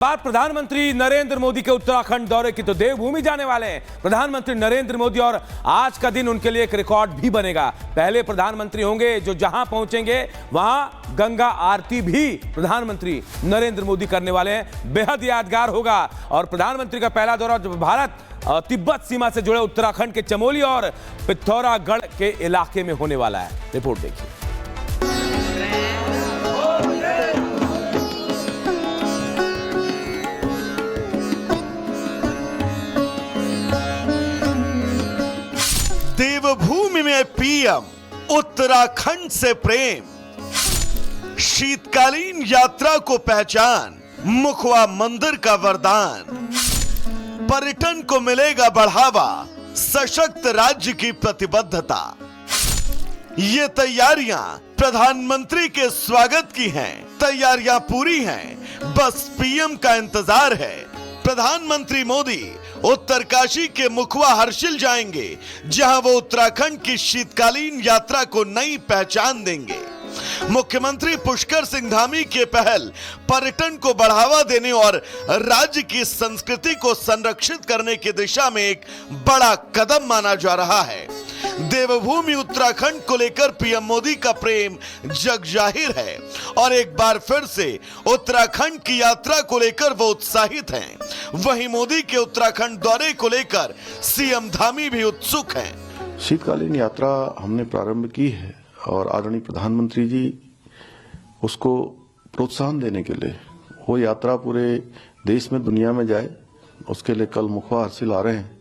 बात प्रधानमंत्री नरेंद्र मोदी के उत्तराखंड दौरे की तो देवभूमि जाने वाले हैं प्रधानमंत्री नरेंद्र मोदी और आज का दिन उनके लिए एक रिकॉर्ड भी बनेगा। पहले प्रधानमंत्री होंगे जो जहां पहुंचेंगे वहां गंगा आरती भी प्रधानमंत्री नरेंद्र मोदी करने वाले हैं। बेहद यादगार होगा और प्रधानमंत्री का पहला दौरा जब भारत तिब्बत सीमा से जुड़े उत्तराखंड के चमोली और पिथौरागढ़ के इलाके में होने वाला है। रिपोर्ट देखिए। देवभूमि में पीएम, उत्तराखंड से प्रेम, शीतकालीन यात्रा को पहचान, मुखवा मंदिर का वरदान, पर्यटन को मिलेगा बढ़ावा, सशक्त राज्य की प्रतिबद्धता। ये तैयारियां प्रधानमंत्री के स्वागत की हैं, तैयारियां पूरी हैं, बस पीएम का इंतजार है। प्रधानमंत्री मोदी उत्तरकाशी के मुखवा हर्षिल जाएंगे, जहां वो उत्तराखंड की शीतकालीन यात्रा को नई पहचान देंगे। मुख्यमंत्री पुष्कर सिंह धामी के पहल पर्यटन को बढ़ावा देने और राज्य की संस्कृति को संरक्षित करने की दिशा में एक बड़ा कदम माना जा रहा है। देवभूमि उत्तराखंड को लेकर पीएम मोदी का प्रेम जग जाहिर है और एक बार फिर से उत्तराखंड की यात्रा को लेकर वो उत्साहित हैं। वहीं मोदी के उत्तराखंड दौरे को लेकर सीएम धामी भी उत्सुक हैं। शीतकालीन यात्रा हमने प्रारंभ की है और आदरणीय प्रधानमंत्री जी उसको प्रोत्साहन देने के लिए वो यात्रा पूरे देश में दुनिया में जाए, उसके लिए कल मुखवा हर्षिल आ रहे हैं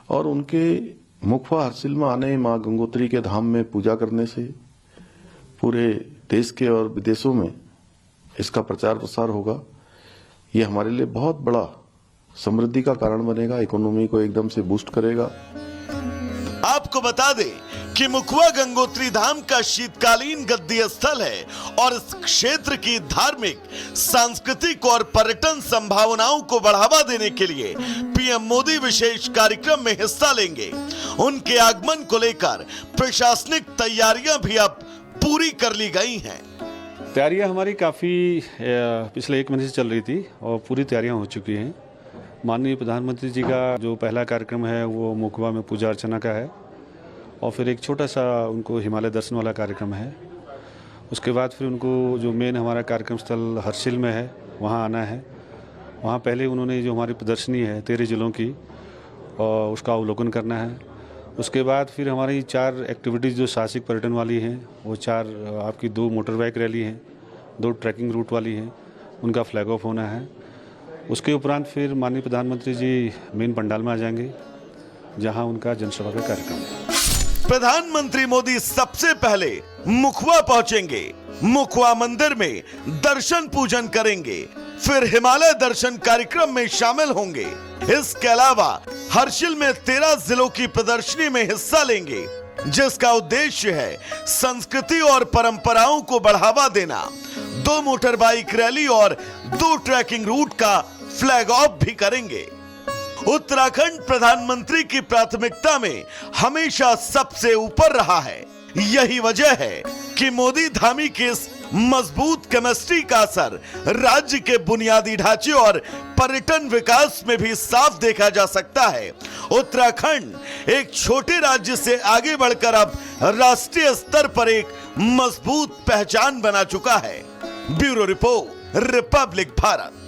और उनके मुखवा हर्षिल में आने, मां गंगोत्री के धाम में पूजा करने से पूरे देश के और विदेशों में इसका प्रचार प्रसार होगा। ये हमारे लिए बहुत बड़ा समृद्धि का कारण बनेगा, इकोनॉमी को एकदम से बूस्ट करेगा। आपको बता दें कि मुखवा गंगोत्री धाम का शीतकालीन गद्दी स्थल है और इस क्षेत्र की धार्मिक, सांस्कृतिक और पर्यटन संभावनाओं को बढ़ावा देने के लिए पीएम मोदी विशेष कार्यक्रम में हिस्सा लेंगे। उनके आगमन को लेकर प्रशासनिक तैयारियां भी अब पूरी कर ली गई हैं। तैयारियां हमारी काफ़ी पिछले एक महीने से चल रही थी और पूरी तैयारियां हो चुकी हैं। माननीय प्रधानमंत्री जी का जो पहला कार्यक्रम है वो मुखवा में पूजा अर्चना का है और फिर एक छोटा सा उनको हिमालय दर्शन वाला कार्यक्रम है। उसके बाद फिर उनको जो मेन हमारा कार्यक्रम स्थल हर्षिल में है वहाँ आना है। वहाँ पहले उन्होंने जो हमारी प्रदर्शनी है 13 जिलों की और उसका अवलोकन करना है। उसके बाद फिर हमारी 4 एक्टिविटीज़ जो साहसिक पर्यटन वाली हैं वो 4 आपकी 2 मोटर बाइक रैली हैं, 2 ट्रैकिंग रूट वाली हैं, उनका फ्लैग ऑफ होना है। उसके उपरांत फिर माननीय प्रधानमंत्री जी मेन पंडाल में आ जाएंगे जहां उनका जनसभा का कार्यक्रम है। प्रधानमंत्री मोदी सबसे पहले मुखवा पहुंचेंगे, मुखवा मंदिर में दर्शन पूजन करेंगे, फिर हिमालय दर्शन कार्यक्रम में शामिल होंगे। इसके अलावा हर्षिल में 13 जिलों की प्रदर्शनी में हिस्सा लेंगे, जिसका उद्देश्य है संस्कृति और परंपराओं को बढ़ावा देना। 2 मोटर बाइक रैली और 2 ट्रैकिंग रूट का फ्लैग ऑफ भी करेंगे। उत्तराखंड प्रधानमंत्री की प्राथमिकता में हमेशा सबसे ऊपर रहा है। यही वजह है कि मोदी धामी के इस मजबूत केमिस्ट्री का असर राज्य के बुनियादी ढांचे और पर्यटन विकास में भी साफ देखा जा सकता है। उत्तराखंड एक छोटे राज्य से आगे बढ़कर अब राष्ट्रीय स्तर पर एक मजबूत पहचान बना चुका है। Bureau report, Republic Bharat.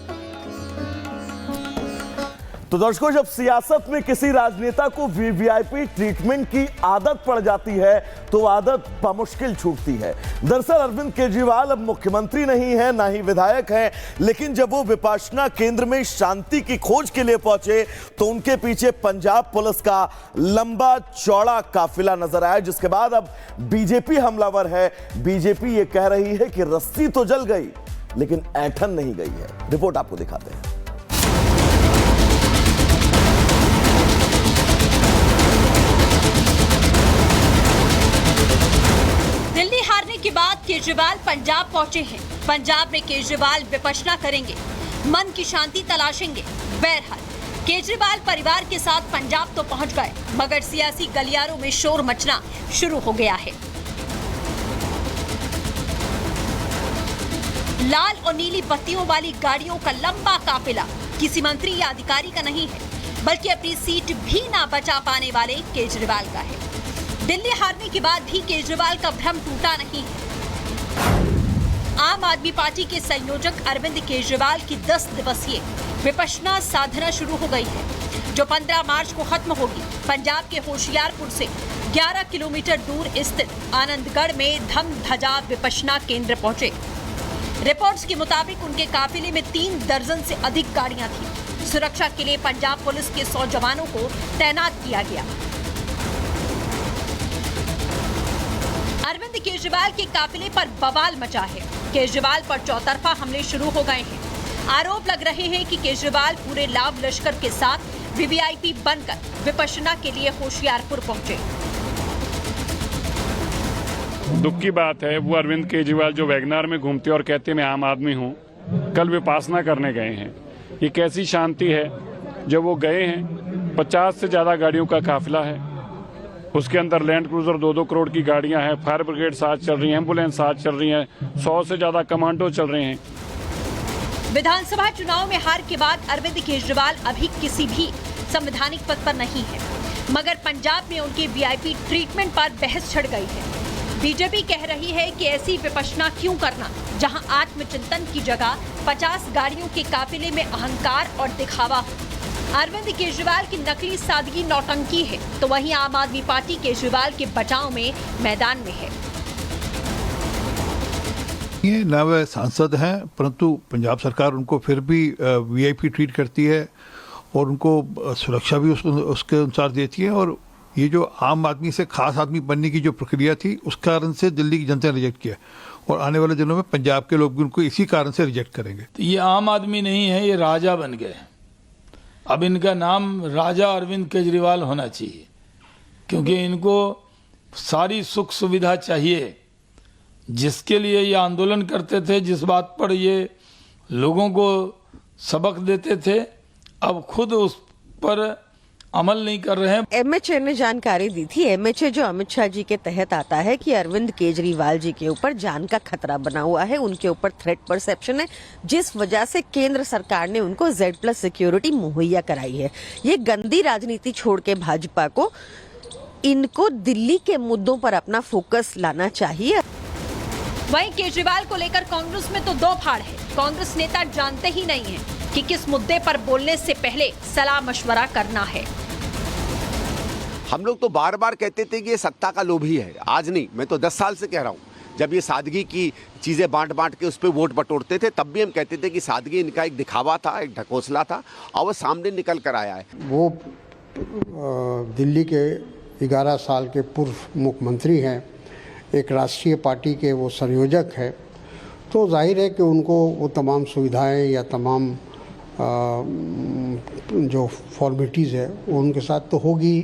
तो दर्शकों, जब सियासत में किसी राजनेता को वीवीआईपी ट्रीटमेंट की आदत पड़ जाती है तो आदत बमुश्किल छूटती है। दरअसल अरविंद केजरीवाल अब मुख्यमंत्री नहीं है, ना ही विधायक हैं, लेकिन जब वो विपाशना केंद्र में शांति की खोज के लिए पहुंचे तो उनके पीछे पंजाब पुलिस का लंबा चौड़ा काफिला नजर आया, जिसके बाद अब बीजेपी हमलावर है। बीजेपी ये कह रही है कि रस्सी तो जल गई लेकिन ऐंठन नहीं गई है। रिपोर्ट आपको दिखाते हैं। दिल्ली हारने के बाद केजरीवाल पंजाब पहुंचे हैं। पंजाब में केजरीवाल विपश्यना करेंगे, मन की शांति तलाशेंगे। बहरहाल केजरीवाल परिवार के साथ पंजाब तो पहुंच गए, मगर सियासी गलियारों में शोर मचना शुरू हो गया है। लाल और नीली बत्तियों वाली गाड़ियों का लंबा काफिला किसी मंत्री या अधिकारी का नहीं है, बल्कि अपनी सीट भी ना बचा पाने वाले केजरीवाल का है। दिल्ली हारने के बाद भी केजरीवाल का भ्रम टूटा नहीं है। आम आदमी पार्टी के संयोजक अरविंद केजरीवाल की 10 दिवसीय विपश्यना साधना शुरू हो गई है, जो 15 मार्च को खत्म होगी। पंजाब के होशियारपुर से 11 किलोमीटर दूर स्थित आनंदगढ़ में धम ध्वजा विपश्यना केंद्र पहुंचे। रिपोर्ट्स के मुताबिक उनके काफिले में 3 दर्जन से अधिक गाड़ियां थी। सुरक्षा के लिए पंजाब पुलिस के 100 जवानों को तैनात किया गया। अरविंद केजरीवाल के काफिले पर बवाल मचा है। केजरीवाल पर चौतरफा हमले शुरू हो गए हैं। आरोप लग रहे हैं कि केजरीवाल पूरे लाभ लश्कर के साथ वीवीआईपी बनकर विपश्यना के लिए होशियारपुर पहुंचे। दुख की बात है, वो अरविंद केजरीवाल जो वैगनार में घूमते और कहते मैं आम आदमी हूँ, कल विपासना करने गए हैं। ये कैसी शांति है जब वो गए हैं। 50 से ज्यादा गाड़ियों का काफिला है, उसके अंदर लैंड क्रूजर 2-2 करोड़ की गाड़ियां हैं, फायर ब्रिगेड साथ चल रही है, एम्बुलेंस साथ चल रही है, 100 से ज्यादा कमांडो चल रहे हैं। विधानसभा चुनाव में हार के बाद अरविंद केजरीवाल अभी किसी भी संवैधानिक पद पर नहीं है, मगर पंजाब में उनके वीआईपी ट्रीटमेंट पर बहस छिड़ गई है। बीजेपी कह रही है कि ऐसी विपश्यना क्यों करना जहां आत्मचिंतन की जगह 50 गाड़ियों के काफिले में अहंकार और दिखावा हो। अरविंद केजरीवाल की नकली सादगी नौटंकी है, तो वहीं आम आदमी पार्टी केजरीवाल के बचाव में मैदान में है। ये नए सांसद हैं, परंतु पंजाब सरकार उनको फिर भी वीआईपी ट्रीट करती है और उनको सुरक्षा भी उसके अनुसार देती है। और ये जो आम आदमी से खास आदमी बनने की जो प्रक्रिया थी, उस कारण से दिल्ली की जनता ने रिजेक्ट किया और आने वाले दिनों में पंजाब के लोग भी उनको इसी कारण से रिजेक्ट करेंगे। तो ये आम आदमी नहीं है, ये राजा बन गए। अब इनका नाम राजा अरविंद केजरीवाल होना चाहिए, क्योंकि इनको सारी सुख सुविधा चाहिए। जिसके लिए ये आंदोलन करते थे, जिस बात पर ये लोगों को सबक देते थे, अब खुद उस पर अमल नहीं कर रहे हैं। एमएचए ने जानकारी दी थी, एमएचए जो अमित शाह जी के तहत आता है, कि अरविंद केजरीवाल जी के ऊपर जान का खतरा बना हुआ है, उनके ऊपर थ्रेट परसेप्शन है, जिस वजह से केंद्र सरकार ने उनको Z+ सिक्योरिटी मुहैया कराई है। ये गंदी राजनीति छोड़ के भाजपा को इनको दिल्ली के मुद्दों पर अपना फोकस लाना चाहिए। वहीं केजरीवाल को लेकर कांग्रेस में तो दो फाड़ है। कांग्रेस नेता जानते ही नहीं है कि किस मुद्दे पर बोलने से पहले सलाह मशवरा करना है। हम लोग तो बार बार कहते थे कि ये सत्ता का लोभी है, आज नहीं, मैं तो 10 साल से कह रहा हूँ। जब ये सादगी की चीजें बांट के उस पर वोट बटोरते थे, तब भी हम कहते थे कि सादगी इनका एक दिखावा था, एक ढकोसला था, और वो सामने निकल कर आया है। वो दिल्ली के 11 साल के पूर्व मुख्यमंत्री हैं, एक राष्ट्रीय पार्टी के वो संयोजक है, तो जाहिर है कि उनको वो तमाम सुविधाएं या तमाम जो फॉर्मेलिटीज़ है वो उनके साथ तो होगी।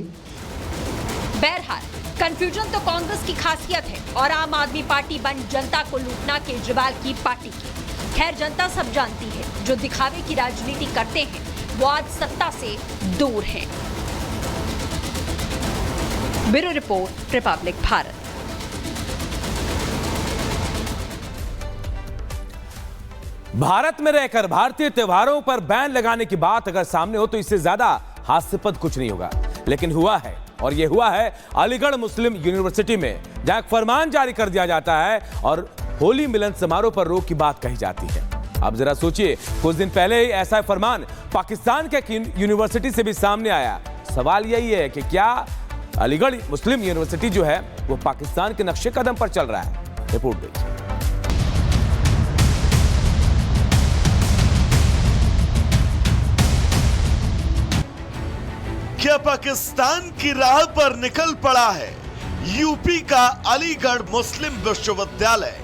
बहरहाल कंफ्यूजन तो कांग्रेस की खासियत है और आम आदमी पार्टी बन जनता को लूटना केजरीवाल की पार्टी की। खैर, जनता सब जानती है, जो दिखावे की राजनीति करते हैं वो आज सत्ता से दूर हैं। Bureau report, Republic Bharat. Bharat में रहकर भारतीय त्योहारों पर बैन लगाने की बात अगर सामने हो तो इससे ज्यादा हास्यास्पद कुछ नहीं होगा, लेकिन हुआ है, और यह हुआ है अलीगढ़ मुस्लिम यूनिवर्सिटी में, जहां एक फरमान जारी कर दिया जाता है और होली मिलन समारोह पर रोक की बात कही जाती है। अब जरा सोचिए, कुछ दिन पहले ही ऐसा फरमान पाकिस्तान के यूनिवर्सिटी से भी सामने आया। सवाल यही है कि क्या अलीगढ़ मुस्लिम यूनिवर्सिटी जो है वो पाकिस्तान के नक्शे कदम पर चल रहा है? रिपोर्ट देखिए। क्या पाकिस्तान की राह पर निकल पड़ा है यूपी का अलीगढ़ मुस्लिम विश्वविद्यालय?